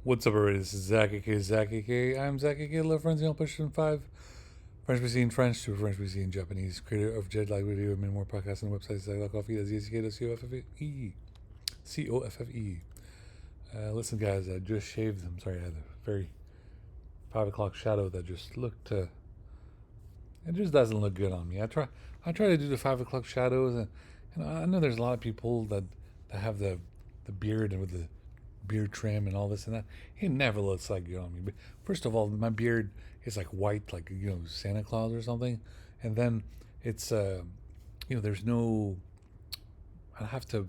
What's up, everybody? This is Zack, aka Zack, aka I'm Zack, aka Love Friends, Push 5. French PC in French to French PC in Japanese. Creator of Jed Like Video and many more podcasts and websites. Zack Coffee, that's ZCK.COFFE. COFFE. Listen, guys, I just shaved. I'm sorry, I had a very 5 o'clock shadow that just looked. It just doesn't look good on me. I try to do the 5 o'clock shadows, and I know there's a lot of people that have the beard and with the beard trim and all this and that. It never looks like good on me. But first of all, my beard is like white, like Santa Claus or something, and then it's there's no. I have to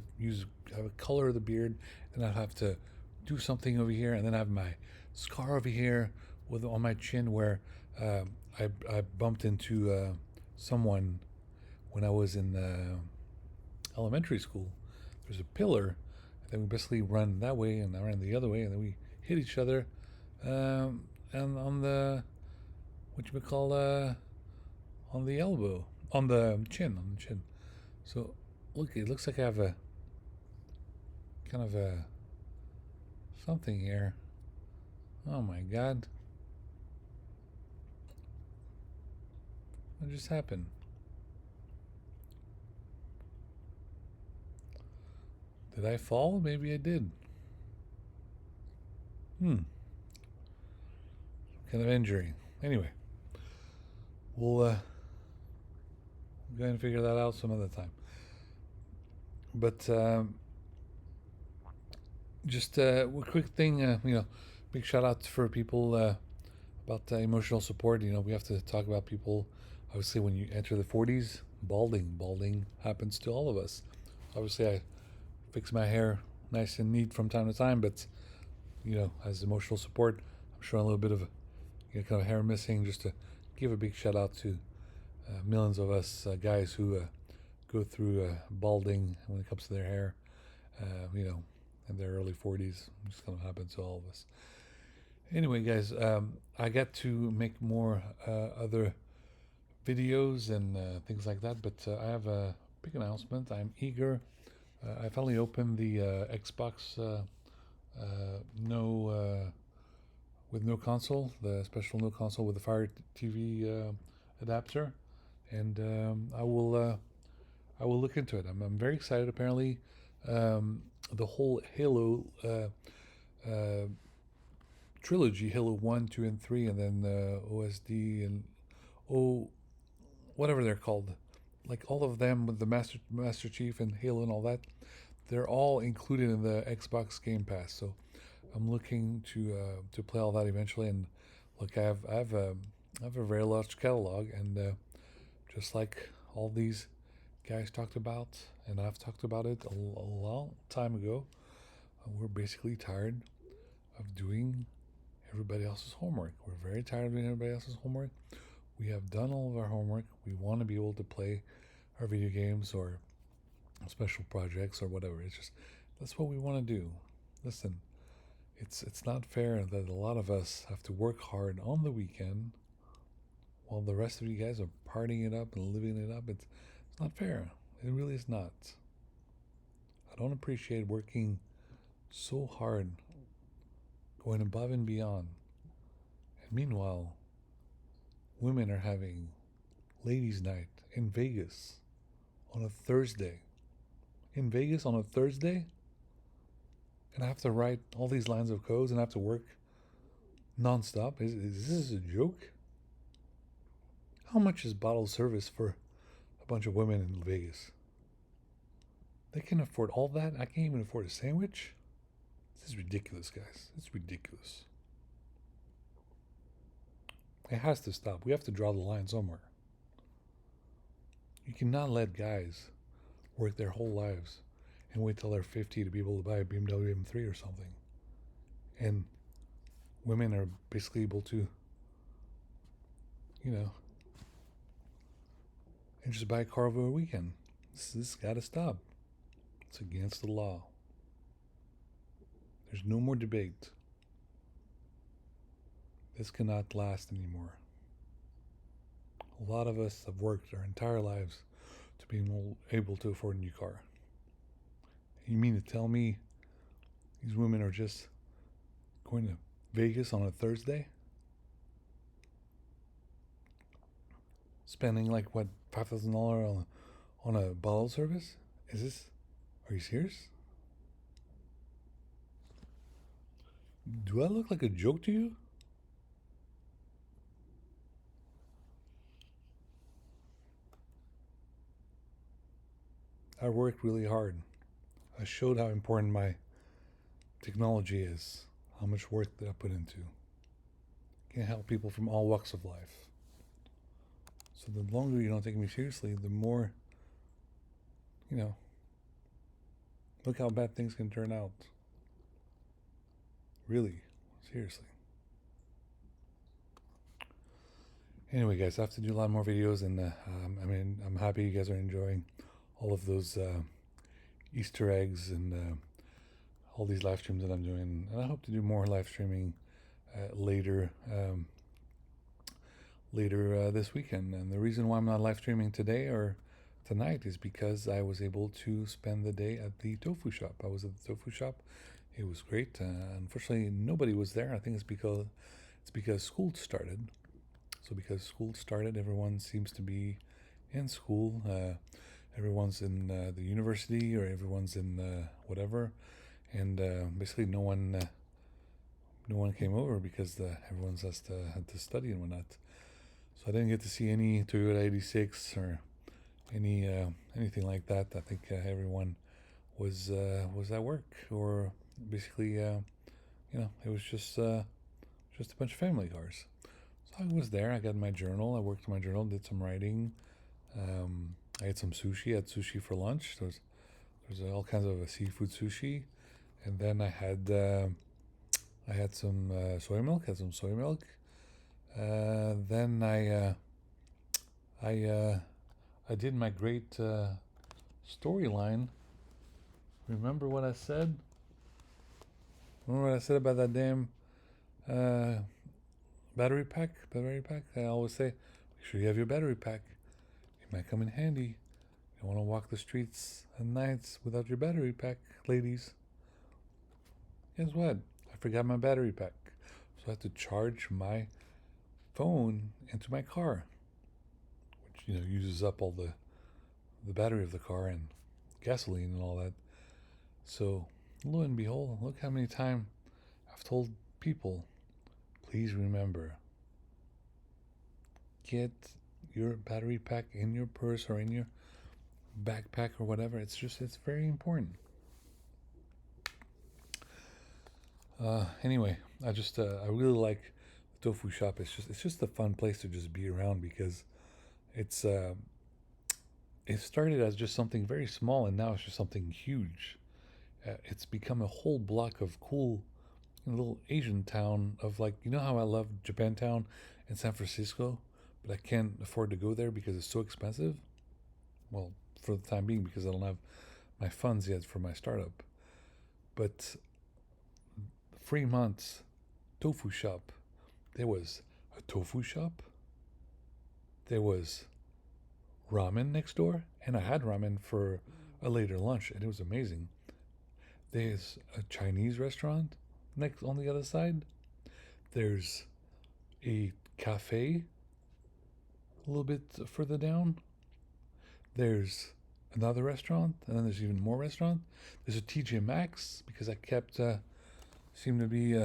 have a color of the beard, and I have to do something over here, and then I have my scar over here with on my chin where uh, I bumped into someone when I was in elementary school. There's a pillar, and then we basically run that way, and I ran the other way, and then we hit each other, and on the what you call on the elbow, on the chin. So look, it looks like I have a kind of a something here. Oh my god, what just happened? Did I fall? Maybe I did. Hmm, kind of injury. Anyway, we'll go ahead and figure that out some other time. But just a quick thing, big shout out for people about emotional support. We have to talk about people. Obviously, when you enter the 40s, balding happens to all of us. Obviously, I fix my hair nice and neat from time to time, but as emotional support, I'm showing a little bit of kind of hair missing. Just to give a big shout out to millions of us guys who go through balding when it comes to their hair. In their early 40s, just kind of happens to all of us. Anyway, guys, I got to make more other videos and things like that, but I have a big announcement. I'm eager. I finally opened the Xbox no with no console, the special no console with the Fire TV adapter, and I will look into it. I'm very excited. Apparently, the whole Halo trilogy, Halo 1, 2, and 3, and then OSD and oh, whatever they're called, like all of them with the Master Chief and Halo and all that, they're all included in the Xbox Game Pass. So I'm looking to play all that eventually. And look, I have a very large catalog, and just like all these guys talked about, and I've talked about it a long time ago, we're basically tired of doing everybody else's homework. We're very tired of doing everybody else's homework. We have done all of our homework. We want to be able to play our video games or special projects or whatever. It's just that's what we want to do. Listen, it's not fair that a lot of us have to work hard on the weekend while the rest of you guys are partying it up and living it up. It's not fair. It really is not. I don't appreciate working so hard, going above and beyond. And meanwhile, women are having ladies' night in Vegas on a Thursday. In Vegas on a Thursday? And I have to write all these lines of codes and I have to work nonstop? Is this a joke? How much is bottle service for a bunch of women in Vegas? They can afford all that? I can't even afford a sandwich? This is ridiculous, guys. It's ridiculous. It has to stop. We have to draw the line somewhere. You cannot let guys work their whole lives and wait till they're 50 to be able to buy a BMW M3 or something. And women are basically able to, and just buy a car over a weekend. This gotta stop. It's against the law. There's no more debate. This cannot last anymore. A lot of us have worked our entire lives to be able to afford a new car. You mean to tell me these women are just Going to Vegas on a Thursday, spending like what $5,000 on a bottle service. Is this? Are you serious? Do I look like a joke to you? I worked really hard. I showed how important my technology is, how much work that I put into. Can help people from all walks of life. So the longer you don't take me seriously, the more, you know, look how bad things can turn out. Really, seriously. Anyway, guys, I have to do a lot more videos, and I'm happy you guys are enjoying all of those Easter eggs and all these live streams that I'm doing. And I hope to do more live streaming later this weekend. And the reason why I'm not live streaming today or tonight is because I was able to spend the day at the tofu shop. I was at the tofu shop. It was great. Unfortunately, nobody was there. I think it's because school started. So because school started, everyone seems to be in school. Everyone's in the university, or everyone's in whatever, and basically no one came over because everyone's had to study and whatnot. So I didn't get to see any Toyota 86 or anything like that. I think everyone was at work, or basically it was just a bunch of family cars. So I was there. I got my journal. I worked on my journal, did some writing. I had some sushi. I had sushi for lunch. There's all kinds of seafood sushi, and then I had some soy milk. Had some soy milk. Then I did my great storyline. Remember what I said? Remember what I said about that damn uh, battery pack? Battery pack. I always say, make sure you have your battery pack. It might come in handy. You don't want to walk the streets at nights without your battery pack, ladies. Guess what? I forgot my battery pack. So I had to charge my phone into my car, which uses up all the battery of the car and gasoline and all that. So lo and behold, look how many times I've told people, please remember, get your battery pack in your purse or in your backpack or whatever. It's very important. Anyway, I really like the tofu shop. It's just a fun place to just be around, because it's it started as just something very small, and now it's just something huge. It's become a whole block of cool little Asian town of, like, how I love Japantown in San Francisco, but I can't afford to go there because it's so expensive. Well, for the time being, because I don't have my funds yet for my startup. But Fremont's tofu shop, there was a tofu shop, there was ramen next door, and I had ramen for a later lunch, and it was amazing. There's a Chinese restaurant next on the other side. There's a cafe a little bit further down. There's another restaurant, and then there's even more restaurant. There's a TJ Maxx, because I kept seem to be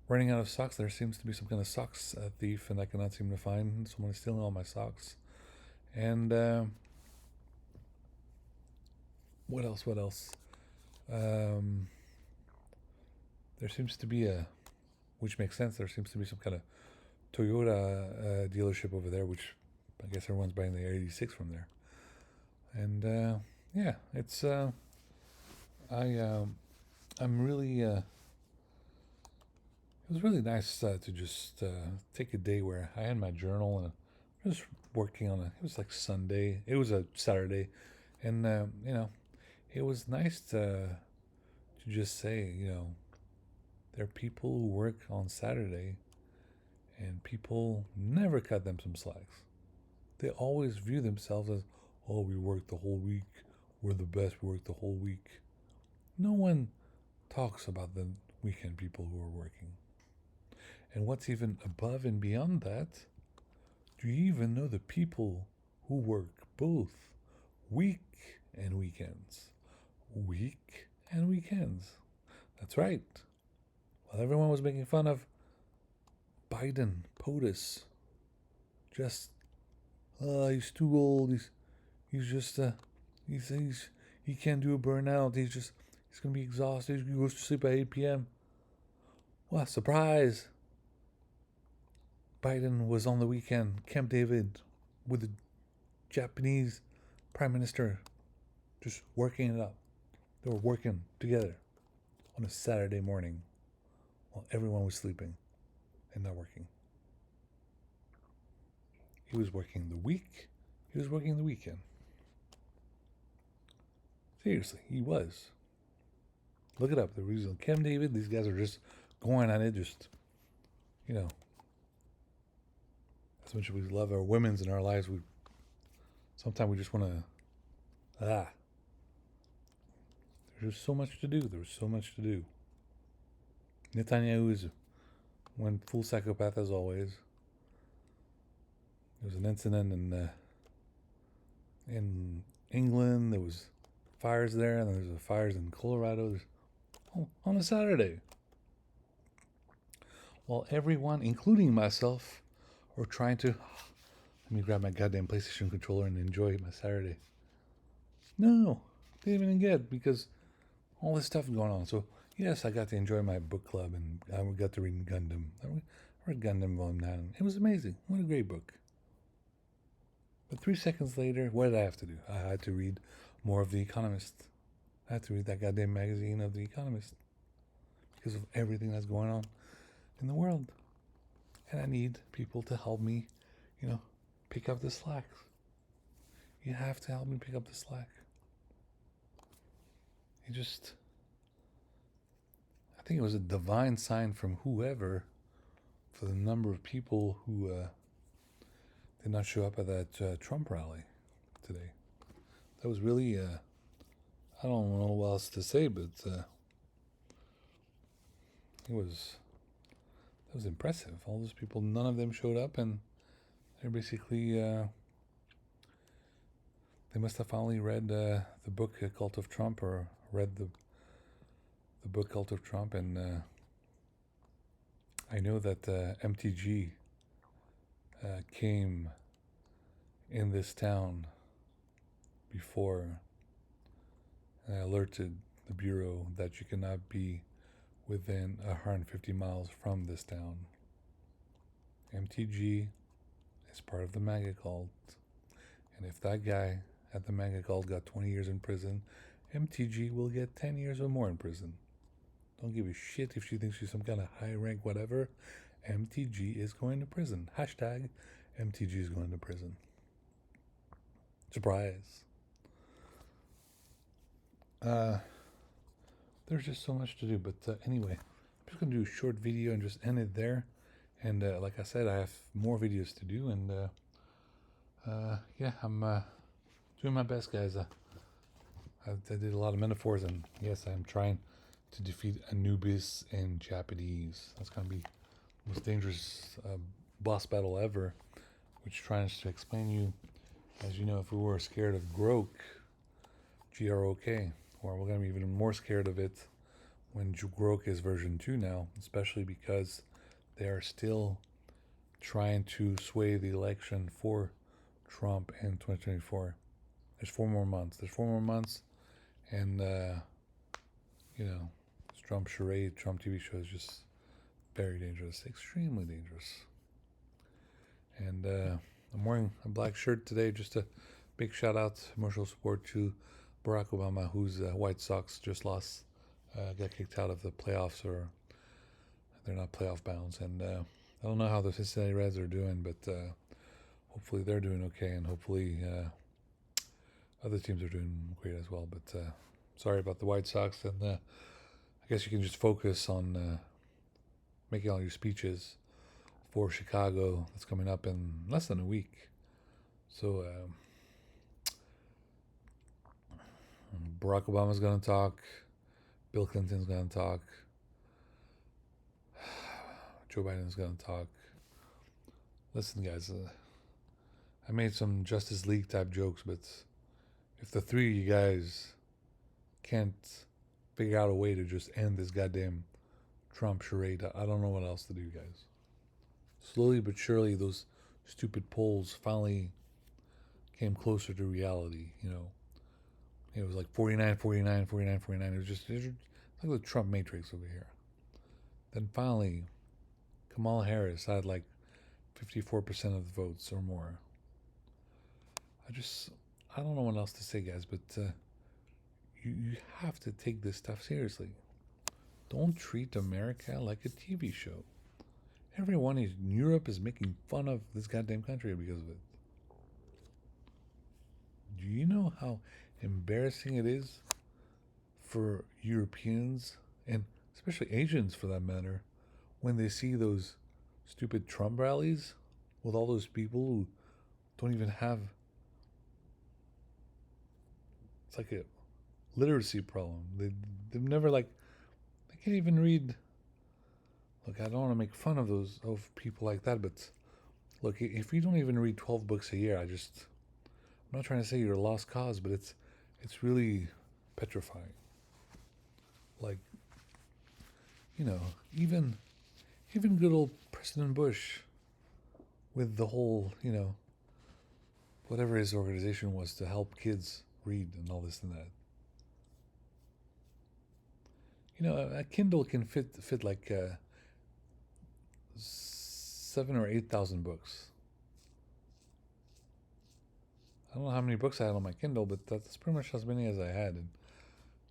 running out of socks. There seems to be some kind of socks thief, and I cannot seem to find someone is stealing all my socks. And what else? What else? There seems to be which makes sense. There seems to be some kind of Toyota dealership over there, which I guess everyone's buying the 86 from there. And yeah, it's I'm really it was really nice to just take a day where I had my journal and I was working on it was like Sunday. It was a Saturday, and it was nice to just say, there are people who work on Saturday, and people never cut them some slacks. They always view themselves as, oh, we worked the whole week. We're the best. We worked the whole week. No one talks about them weekend people who are working. And what's even above and beyond that, do you even know the people who work both week and weekends? Week and weekends. That's right. While everyone was making fun of Biden, POTUS, just, he's too old, he's just, he can't do a burnout, he's going to be exhausted, he goes to sleep at 8 p.m. What, surprise! Biden was on the weekend, Camp David, with the Japanese Prime Minister, just working it up. They were working together on a Saturday morning while everyone was sleeping and not working. He was working the week, he was working the weekend. Seriously, he was. Look it up. The reason Camp David, these guys are just going on it, just, you know, as much as we love our women's in our lives, sometimes we just want to, there's so much to do. There's so much to do. Netanyahu went full psychopath as always. There was an incident in England. There was fires there, and there's fires in Colorado. On a Saturday, while everyone, including myself, are trying to let me grab my goddamn PlayStation controller and enjoy my Saturday. No, they didn't even get, because all this stuff going on. So yes, I got to enjoy my book club, and I got to read Gundam. I read Gundam Volume 9. It was amazing. What a great book. But 3 seconds later, what did I have to do? I had to read more of The Economist. I had to read that goddamn magazine of The Economist because of everything that's going on in the world. And I need people to help me, pick up the slack. You have to help me pick up the slack. I think it was a divine sign from whoever for the number of people who did not show up at that Trump rally today. That was really, I don't know what else to say, but that was impressive. All those people, none of them showed up, and they're basically, they must have finally read the book Cult of Trump, or read the book Cult of Trump, and I know that MTG came in this town before and alerted the Bureau that you cannot be within 150 miles from this town. MTG is part of the MAGA cult, and if that guy at the MAGA cult got 20 years in prison, MTG will get 10 years or more in prison. Don't give a shit if she thinks she's some kind of high rank whatever. MTG is going to prison. Hashtag MTG is going to prison. Surprise. There's just so much to do, but anyway, I'm just going to do a short video and just end it there. And like I said, I have more videos to do, and I'm doing my best, guys. I did a lot of metaphors, and yes, I'm trying to defeat Anubis in Japanese. That's going to be the most dangerous boss battle ever, which tries to explain you, as you know, if we were scared of Grok, Grok, or we're going to be even more scared of it when Grok is version 2 now, especially because they are still trying to sway the election for Trump in 2024. There's 4 more months. And, Trump charade, Trump TV show is just very dangerous, extremely dangerous. And I'm wearing a black shirt today, just a big shout out, emotional support to Barack Obama, whose White Sox just lost, got kicked out of the playoffs, or they're not playoff bounds. And I don't know how the Cincinnati Reds are doing, but hopefully they're doing okay, and hopefully other teams are doing great as well. But sorry about the White Sox, and I guess you can just focus on making all your speeches for Chicago that's coming up in less than a week. So Barack Obama's going to talk, Bill Clinton's going to talk, Joe Biden's gonna talk. Listen, guys, I made some Justice League type jokes, but if the three of you guys can't figure out a way to just end this goddamn Trump charade, I don't know what else to do, guys. Slowly but surely, those stupid polls finally came closer to reality, you know. It was like 49, 49, 49, 49. It was like the Trump matrix over here. Then finally, Kamala Harris had like 54% of the votes or more. I don't know what else to say, guys, but you have to take this stuff seriously. Don't treat America like a TV show. Everyone in Europe is making fun of this goddamn country because of it. Do you know how embarrassing it is for Europeans and especially Asians for that matter when they see those stupid Trump rallies with all those people who don't even have, it's like a literacy problem. They've never like, they can't even read. Look, I don't want to make fun of those of people like that, but look, if you don't even read 12 books a year, I'm not trying to say you're a lost cause, but it's really petrifying. Like, you know, even good old President Bush with the whole, you know, whatever his organization was to help kids read and all this and that. You know, a Kindle can fit like 7 or 8,000 books. I don't know how many books I had on my Kindle, but that's pretty much as many as I had. And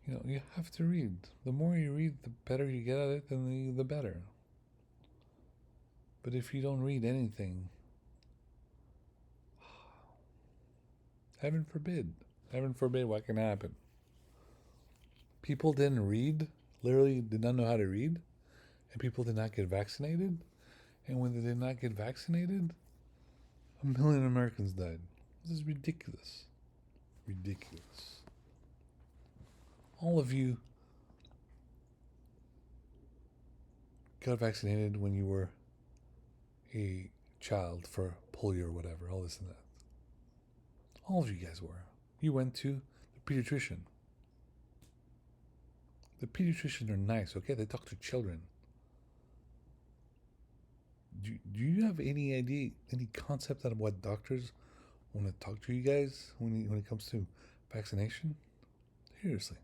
you know, you have to read. The more you read, the better you get at it, and the better. But if you don't read anything, heaven forbid what can happen. People didn't read, literally did not know how to read, and people did not get vaccinated. And when they did not get vaccinated, 1 million Americans died. This is ridiculous. Ridiculous. All of you got vaccinated when you were a child for polio or whatever, all this and that. All of you guys were. You went to the pediatrician. The pediatricians are nice, okay? They talk to children. Do you have any idea, any concept of what doctors want to talk to you guys when it comes to vaccination? Seriously.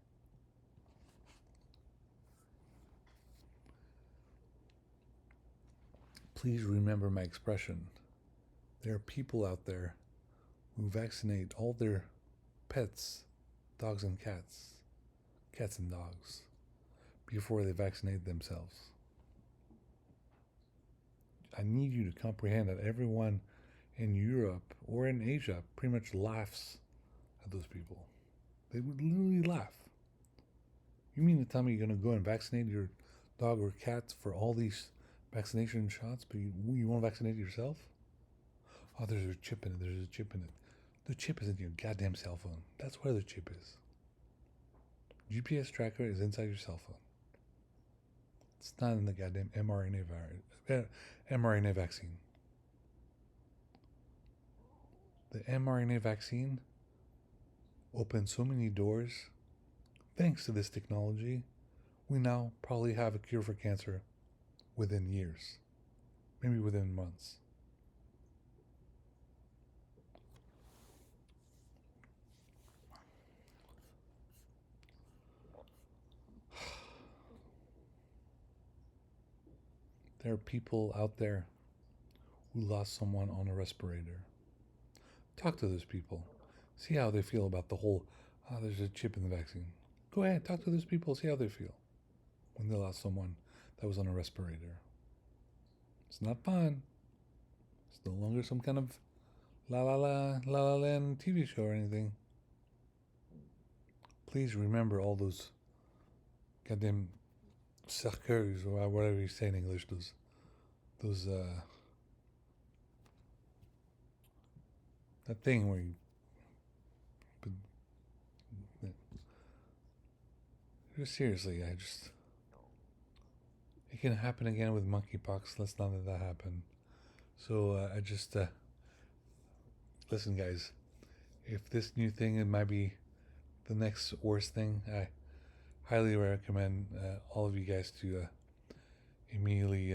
Please remember my expression. There are people out there who vaccinate all their pets, dogs and cats and dogs, before they vaccinate themselves. I need you to comprehend that everyone in Europe or in Asia pretty much laughs at those people. They would literally laugh. You mean to tell me you're going to go and vaccinate your dog or cat for all these vaccination shots, but you won't vaccinate yourself? Oh, there's a chip in it. There's a chip in it. The chip is in your goddamn cell phone. That's where the chip is. GPS tracker is inside your cell phone. It's not in the goddamn mRNA vaccine. The mRNA vaccine opened so many doors. Thanks to this technology, we now probably have a cure for cancer within years, maybe within months. There are people out there who lost someone on a respirator. Talk to those people. See how they feel about the whole, there's a chip in the vaccine. Go ahead, talk to those people, see how they feel when they lost someone that was on a respirator. It's not fun. It's no longer some kind of la la la la la land TV show or anything. Please remember all those goddamn cercueils or whatever you say in English. Those that thing where you. Seriously, it it can happen again with monkeypox. Let's not let that happen. So I just listen, guys. If this new thing, it might be the next worst thing. I highly recommend all of you guys to immediately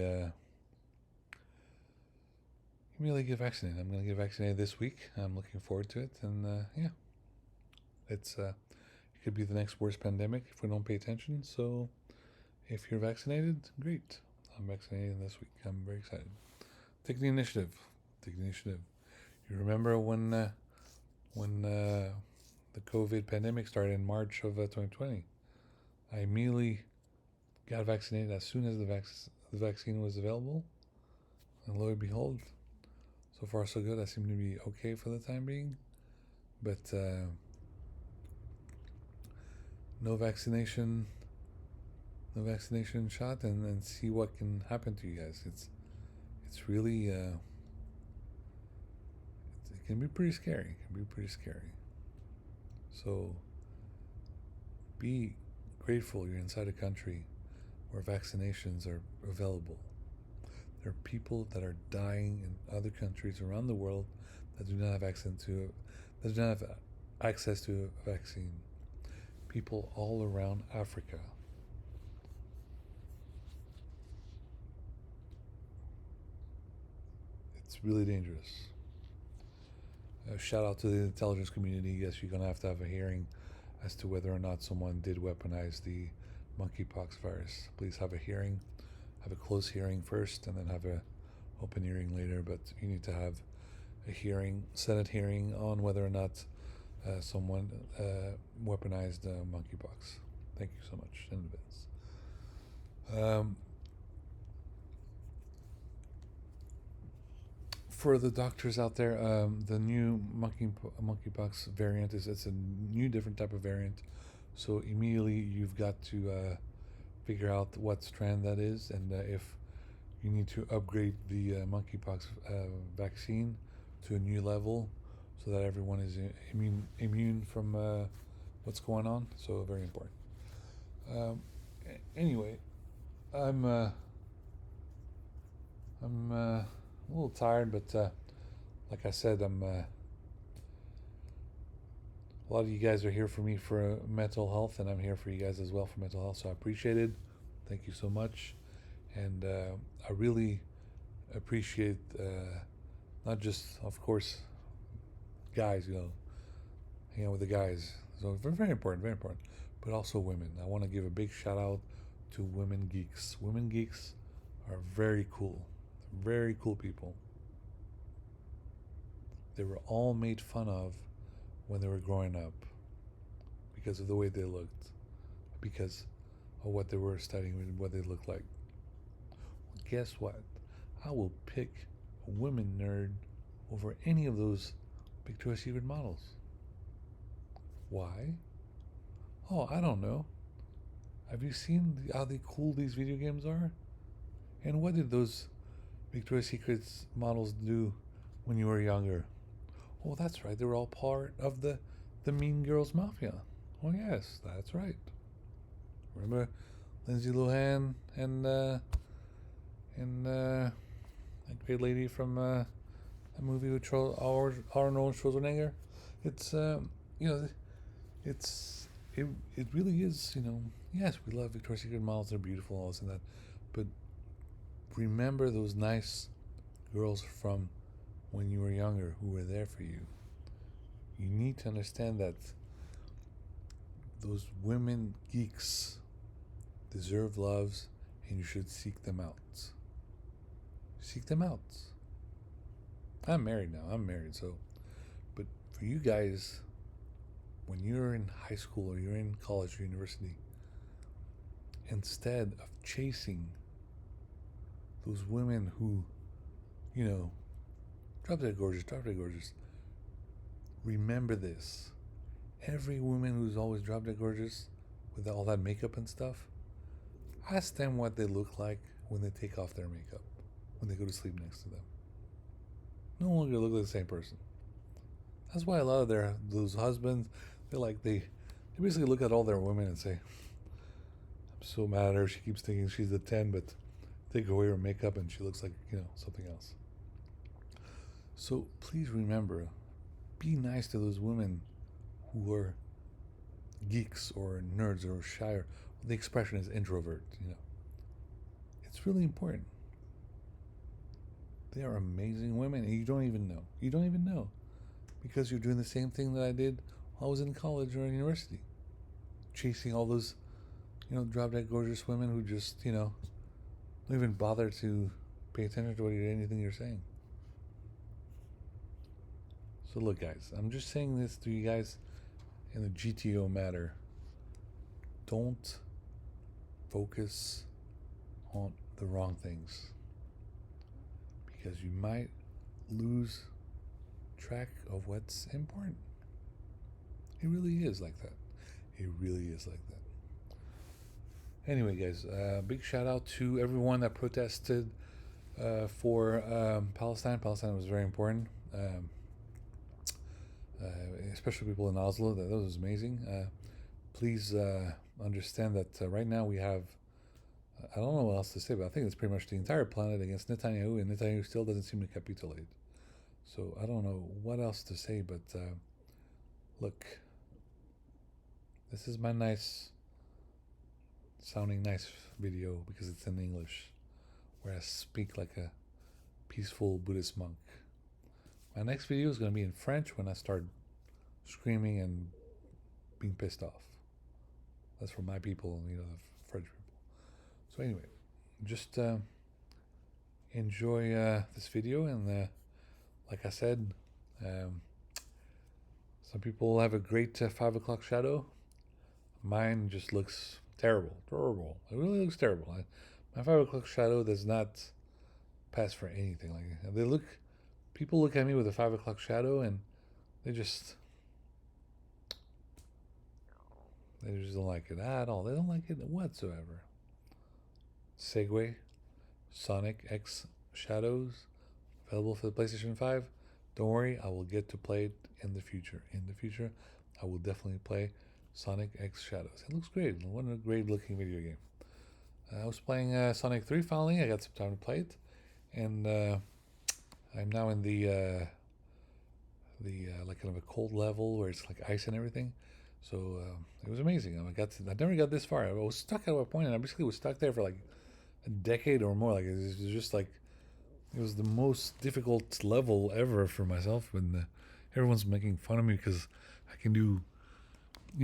immediately get vaccinated. I'm going to get vaccinated this week. I'm looking forward to it, and yeah, it could be the next worst pandemic if we don't pay attention. So if you're vaccinated, great. I'm vaccinated this week. I'm very excited. Take the initiative. Take the initiative. You remember when the COVID pandemic started in March of 2020? I immediately got vaccinated as soon as the vaccine was available. And lo and behold, so far so good. I seem to be okay for the time being. But no vaccination shot, and see what can happen to you guys. It's really it can be pretty scary. It can be pretty scary. So be grateful you're inside a country where vaccinations are available. There are people that are dying in other countries around the world that do not have access to a vaccine. People all around Africa. It's really dangerous. Shout out to the intelligence community. Yes, you're gonna have to have a hearing as to whether or not someone did weaponize the monkeypox virus. Please have a hearing. Have a closed hearing first, and then have a open hearing later. But you need to have a hearing, Senate hearing, on whether or not someone weaponized monkeypox. Thank you so much in advance. For the doctors out there, the new monkeypox variant it's a new, different type of variant. So immediately you've got to figure out what strand that is, and if you need to upgrade the monkeypox vaccine to a new level, so that everyone is immune from what's going on. So very important. Anyway, I'm a little tired, but like I said, a lot of you guys are here for me for mental health, and I'm here for you guys as well for mental health. So I appreciate it. Thank you so much, and I really appreciate not just, of course, guys, hang out with the guys. So very important, very important, but also women. I want to give a big shout out to women geeks. Women geeks are very cool people. They were all made fun of when they were growing up because of the way they looked, because of what they were studying and what they looked like. Well, guess what? I will pick a women nerd over any of those Victoria's Secret models. Why? Oh, I don't know. Have you seen how cool these video games are? And what did those Victoria's Secret models do when you were younger? Oh, that's right. They were all part of the Mean Girls Mafia. Oh, yes, that's right. Remember Lindsay Lohan and that great lady from a movie with Arnold Schwarzenegger? It's it really is. Yes, we love Victoria's Secret models. They're beautiful, all this and that, but remember those nice girls from when you were younger who were there for you. You need to understand that those women geeks deserve loves, and you should seek them out. Seek them out. I'm married now. So, but for you guys, when you're in high school or you're in college or university, instead of chasing those women who, drop dead gorgeous, remember this. Every woman who's always drop dead gorgeous with all that makeup and stuff, ask them what they look like when they take off their makeup, when they go to sleep next to them. No longer look like the same person. That's why a lot of those husbands, they basically look at all their women and say, I'm so mad at her, she keeps thinking she's a 10, but take away her makeup and she looks like, something else. So please remember, be nice to those women who are geeks or nerds or shy. Or the expression is introvert. It's really important. They are amazing women, and you don't even know. You don't even know because you're doing the same thing that I did while I was in college or university, chasing all those, drop dead gorgeous women who just, don't even bother to pay attention to anything you're saying. So look, guys, I'm just saying this to you guys in the GTO matter. Don't focus on the wrong things because you might lose track of what's important. It really is like that. It really is like that. Anyway, guys, big shout out to everyone that protested for Palestine. Palestine was very important. Especially people in Oslo. That was amazing. Please understand that right now we have, I don't know what else to say, but I think it's pretty much the entire planet against Netanyahu, and Netanyahu still doesn't seem to capitulate. So I don't know what else to say, but look, this is my sounding nice video because it's in English, where I speak like a peaceful Buddhist monk. My next video is going to be in French when I start screaming and being pissed off. That's for my people, the French people. So anyway, just enjoy this video, and like I said, some people have a great 5 o'clock shadow. Mine just looks terrible. It really looks terrible. My 5 o'clock shadow does not pass for anything. Like people look at me with a 5 o'clock shadow, and they just don't like it at all. They don't like it whatsoever. Segway, Sonic X Shadows, available for the PlayStation 5. Don't worry, I will get to play it in the future. In the future, I will definitely play Sonic X Shadows. It looks great. What a great looking video game. I was playing Sonic 3 finally. I got some time to play it. And I'm now in the like kind of a cold level where it's like ice and everything. So it was amazing. I never got this far. I was stuck at a point, and I basically was stuck there for like a decade or more. Like it was just like it was the most difficult level ever for myself. When everyone's making fun of me because I can do,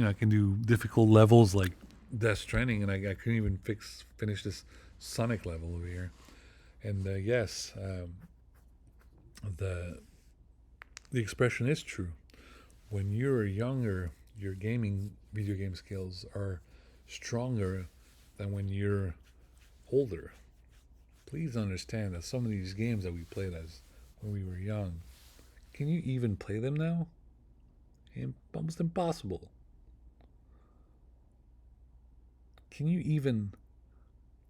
I can do difficult levels like Death Stranding, and I couldn't even finish this Sonic level over here. And yes, the expression is true. When you're younger, your video game skills are stronger than when you're older. Please understand that some of these games that we played as when we were young, can you even play them now? Almost impossible. Can you even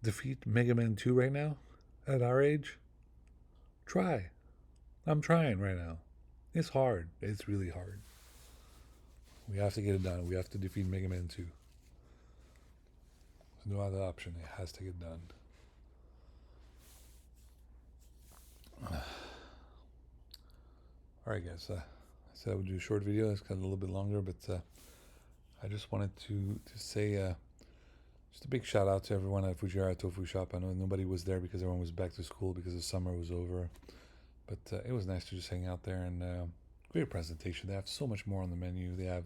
defeat Mega Man 2 right now at our age? Try. I'm trying right now. It's hard. It's really hard. We have to get it done. We have to defeat Mega Man 2. There's no other option. It has to get done. Alright, guys. I said I would do a short video. It's got a little bit longer, but I just wanted to say just a big shout out to everyone at Fujiwara Tofu Shop. I know nobody was there because everyone was back to school because the summer was over. But it was nice to just hang out there, and great presentation. They have so much more on the menu. They have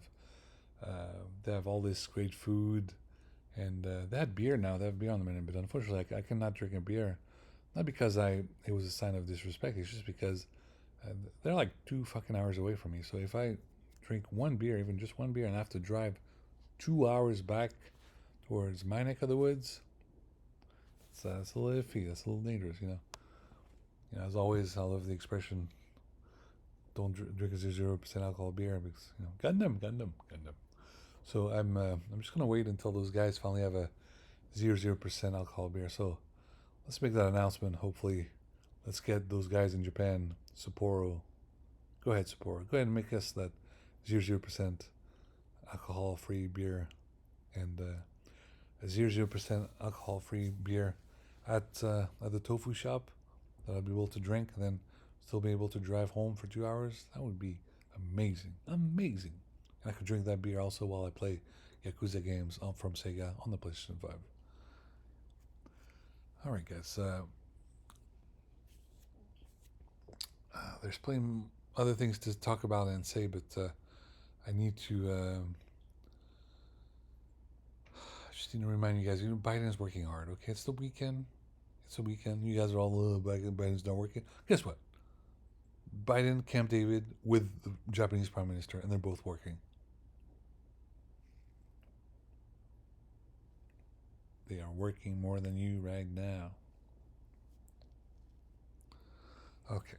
all this great food, and they had beer now. They have beer on the menu, but unfortunately, I cannot drink a beer. Not because it was a sign of disrespect. It's just because they're like 2 fucking hours away from me. So if I drink one beer, even just one beer, and I have to drive 2 hours back towards my neck of the woods, it's a little iffy. That's a little dangerous, as always, I love the expression, don't drink a 0% alcohol beer, because, Gundam. So I'm just going to wait until those guys finally have a 0% alcohol beer. So let's make that announcement. Hopefully, let's get those guys in Japan, Sapporo. Go ahead, Sapporo. Go ahead and make us that 0% alcohol-free beer. And a 0% alcohol-free beer at the tofu shop that I'd be able to drink and then still be able to drive home for 2 hours. That would be amazing, amazing. And I could drink that beer also while I play Yakuza games from Sega on the PlayStation 5. All right, guys. There's plenty other things to talk about and say, but I need to. I just need to remind you guys. Biden is working hard. Okay, it's the weekend. It's the weekend. You guys are all, Biden's not working. Guess what? Biden, Camp David, with the Japanese Prime Minister, and they're both working. They are working more than you right now. Okay.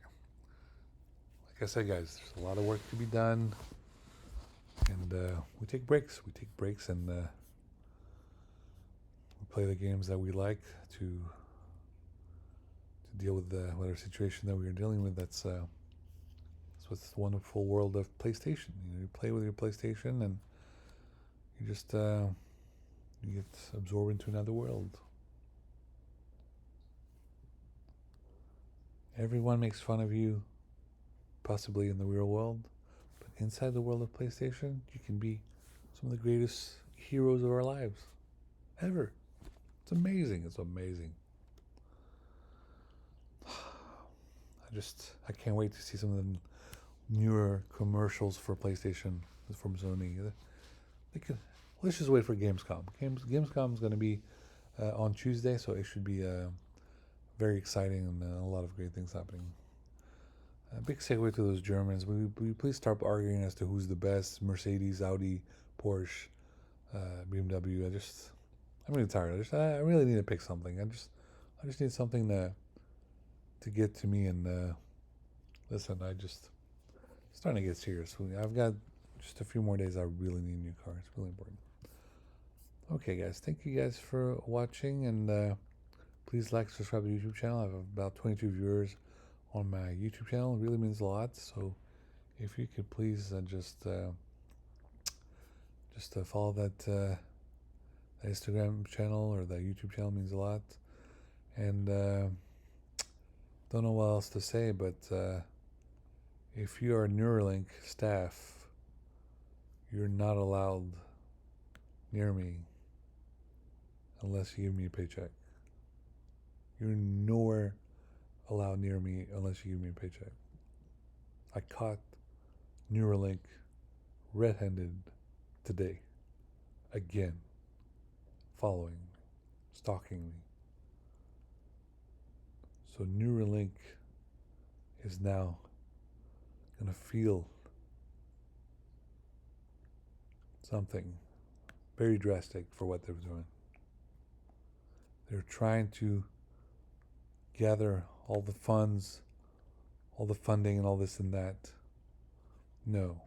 Like I said, guys, there's a lot of work to be done, and we take breaks. We take breaks, and we play the games that we like to deal with the whatever situation that we are dealing with. That's what's the wonderful world of PlayStation. You play with your PlayStation, and you just you get absorbed into another world. Everyone makes fun of you, possibly in the real world, but inside the world of PlayStation, you can be some of the greatest heroes of our lives ever. It's amazing. It's amazing. I can't wait to see some of the newer commercials for PlayStation from Sony. Let's just wait for Gamescom. Gamescom is going to be on Tuesday, so it should be very exciting and a lot of great things happening. A big segue to those Germans. Will you please stop arguing as to who's the best? Mercedes, Audi, Porsche, BMW. I'm really tired. I really need to pick something. I just need something to get to me and listen. It's starting to get serious. I've got just a few more days. I really need a new car. It's really important. Okay, guys. Thank you guys for watching, and please like, subscribe to the YouTube channel. I have about 22 viewers on my YouTube channel. It really means a lot. So if you could please just follow that Instagram channel or that YouTube channel, means a lot. And don't know what else to say, but if you are Neuralink staff, you're not allowed near me unless you give me a paycheck. You're nowhere allowed near me unless you give me a paycheck. I caught Neuralink red-handed today. Again. Following. Stalking me. So Neuralink is now going to feel something very drastic for what they're doing. They're trying to gather all the funds, all the funding, and all this and that. No.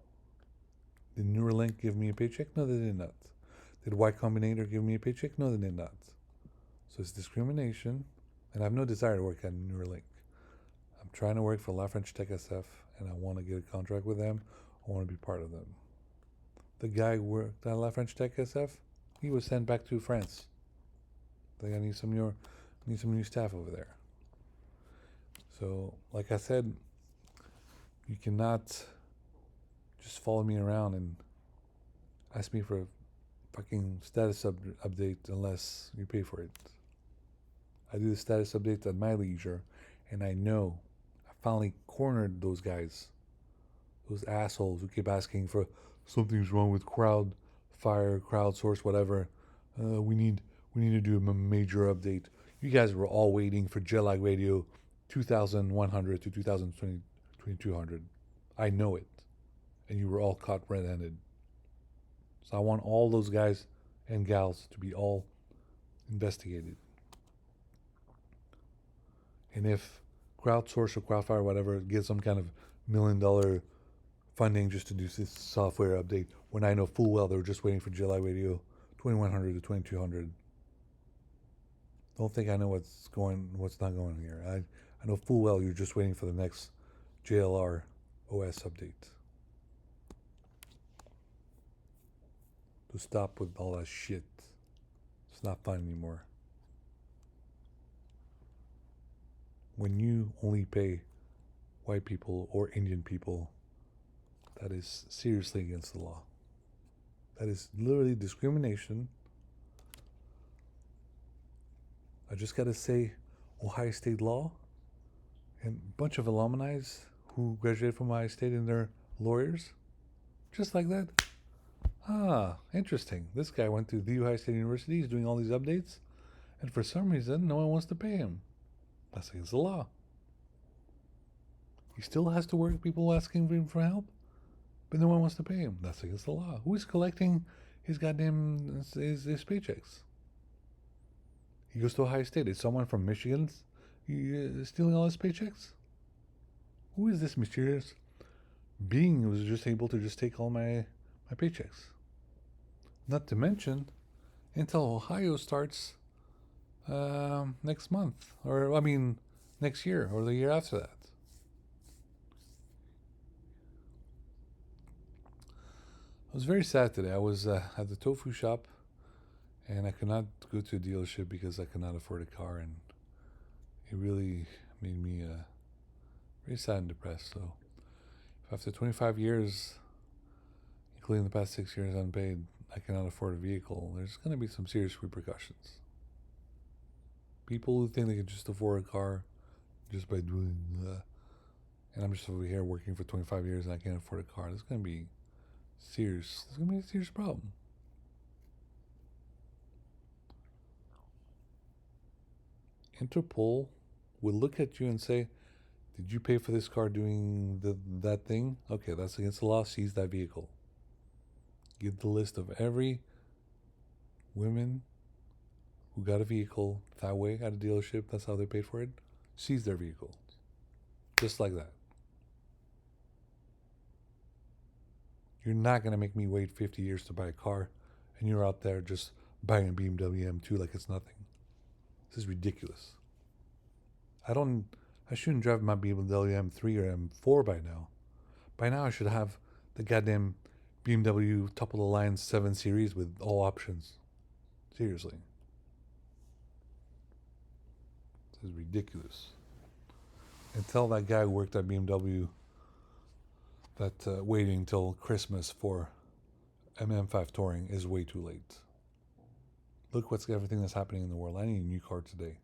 Did Neuralink give me a paycheck? No, they did not. Did Y Combinator give me a paycheck? No, they did not. So it's discrimination, and I have no desire to work at Neuralink. I'm trying to work for La French Tech SF, and I want to get a contract with them. I want to be part of them. The guy who worked at La French Tech SF, he was sent back to France. I think I need some new staff over there. So, like I said, you cannot just follow me around and ask me for a fucking status update unless you pay for it. I do the status update at my leisure, and I know I finally cornered those guys, those assholes who keep asking for something's wrong with crowdsource, whatever. We need to do a major update. You guys were all waiting for Jetlag Radio 2100 to 2200. I know it. And you were all caught red-handed. So I want all those guys and gals to be all investigated. And if crowdsource or crowdfire or whatever gets some kind of $1 million funding just to do this software update, when I know full well they were just waiting for Jetlag Radio 2100 to 2200. Don't think I know what's not going here. I know full well you're just waiting for the next JLR OS update. To stop with all that shit. It's not fun anymore. when you only pay white people or Indian people, that is seriously against the law. That is literally discrimination. I just gotta say, Ohio State law and a bunch of alumni who graduated from Ohio State and they're lawyers, just like that. Ah, interesting. This guy went to the Ohio State University. He's doing all these updates, and for some reason, no one wants to pay him. That's against the law. He still has to work with people asking him for help, but no one wants to pay him. That's against the law. Who is collecting his goddamn his paychecks? He goes to Ohio State. Is someone from Michigan stealing all his paychecks? Who is this mysterious being who was just able to just take all my paychecks? Not to mention, Intel Ohio starts next month, or I mean, next year or the year after that. I was very sad today. I was at the tofu shop, and I could not go to a dealership because I could not afford a car, and it really made me very sad and depressed. So, if after 25 years, including the past 6 years unpaid, I cannot afford a vehicle, there's going to be some serious repercussions. People who think they can just afford a car just by doing and I'm just over here working for 25 years and I can't afford a car, there's going to be serious. There's going to be a serious problem. Interpol will look at you and say, did you pay for this car doing that thing? Okay, that's against the law. Seize that vehicle. Give the list of every women who got a vehicle that way at a dealership. That's how they paid for it. Seize their vehicle. Just like that. You're not going to make me wait 50 years to buy a car, and you're out there just buying a BMW M2 like it's nothing. This is ridiculous. I shouldn't drive my BMW M3 or M4 by now. By now I should have the goddamn BMW top of the line 7 Series with all options. Seriously. This is ridiculous. And tell that guy who worked at BMW that waiting until Christmas for M5 touring is way too late. Look what's everything that's happening in the world. I need a new car today.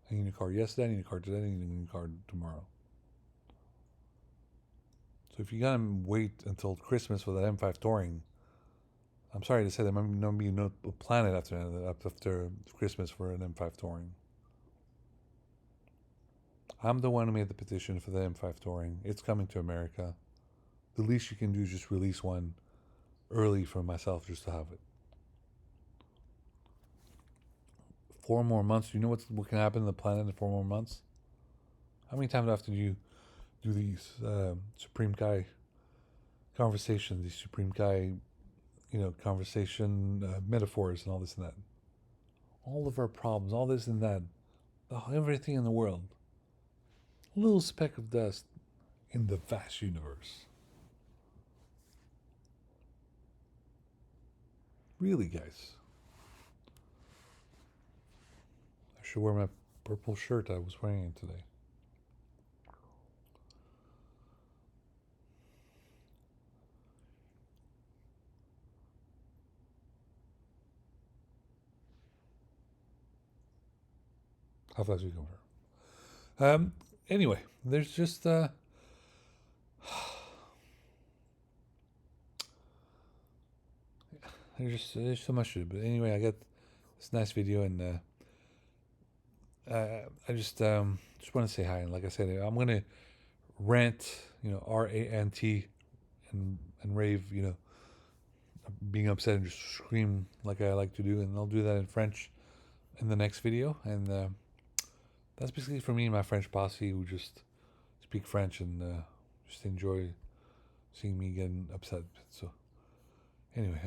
I need a car yesterday, I need a car today, I need a new car tomorrow. So if you gotta wait until Christmas for that M5 touring, I'm sorry to say there might not be no planet after Christmas for an M5 touring. I'm the one who made the petition for the M5 touring. It's coming to America. The least you can do is just release one early for myself just to have it. 4 more months. Do you know what can happen to the planet in 4 more months? How many times after you do these Supreme Kai conversations, these Supreme Kai, conversation metaphors and all this and that? All of our problems, all this and that, everything in the world. A little speck of dust in the vast universe. Really, guys. I should wear my purple shirt I was wearing today. How fast we come here? Anyway, there's just there's so much to do. But anyway, I got this nice video, and I just want to say hi. And like I said, I'm gonna rant, rant, and rave, being upset and just scream like I like to do, and I'll do that in French in the next video. And that's basically for me and my French posse who just speak French and just enjoy seeing me getting upset. So anyway,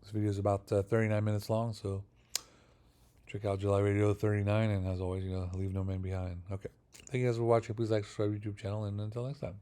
this video is about 39 minutes long, so check out July Radio 39, and as always, leave no man behind. Okay, thank you guys for watching. Please like, subscribe to the YouTube channel, and until next time.